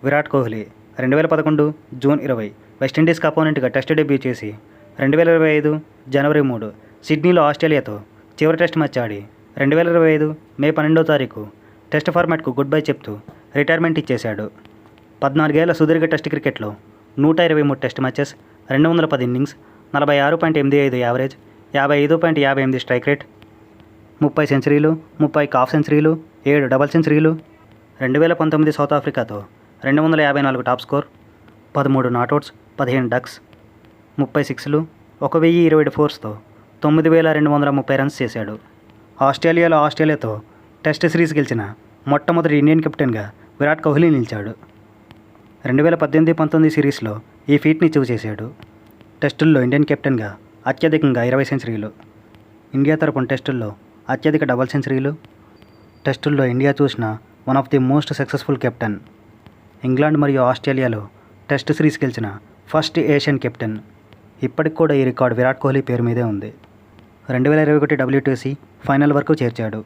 Virat Kohli 2011 June 20 వెస్టిండీస్కి అపోనెంట్గా test debut చేసి 2025 జనవరి 3 సిడ్నీలో ఆస్ట్రేలియాతో చివరి టెస్ట్ మ్యాచ్ ఆడి 2025 మే 12వ తారీఖు టెస్ట్ ఫార్మాట్కు గుడ్ బై చెప్తూ రిటైర్మెంట్ ఇచ్చేశాడు. 14 ఏళ్ల సుదీర్ఘ టెస్ట్ క్రికెట్లో 123 test matches, 210 innings, 46.85 average, 55.58 strike rate, 30 సెంచరీలు, 30 హాఫ్ సెంచరీలు, 7 డబుల్ సెంచరీలు, 2019 సౌత్ ఆఫ్రికాతో 254 టాప్ స్కోర్, 13 నాట్అవుట్స్, 15 డక్స్, 30 సిక్స్లు, 1027 ఫోర్స్తో 9230 రన్స్ చేశాడు. ఆస్ట్రేలియాతో టెస్ట్ సిరీస్ గెలిచిన మొట్టమొదటి ఇండియన్ కెప్టెన్గా విరాట్ కోహ్లీ నిలిచాడు. 2018-19 సిరీస్లో ఈ ఫీట్ని అచీవ్ చేశాడు. టెస్టుల్లో ఇండియన్ కెప్టెన్గా అత్యధికంగా 20 సెంచరీలు, ఇండియా తరపున టెస్టుల్లో అత్యధిక డబుల్ సెంచరీలు, టెస్టుల్లో ఇండియా చూసిన one of the most successful captain, England మరియు ఆస్ట్రేలియాలో టెస్ట్ సిరీస్ గెలిచిన ఫస్ట్ ఏషియన్ కెప్టెన్. ఇప్పటికి కూడా ఈ రికార్డు విరాట్ కోహ్లీ పేరు మీదే ఉంది. 2021 WTC ఫైనల్ వరకు చేర్చాడు.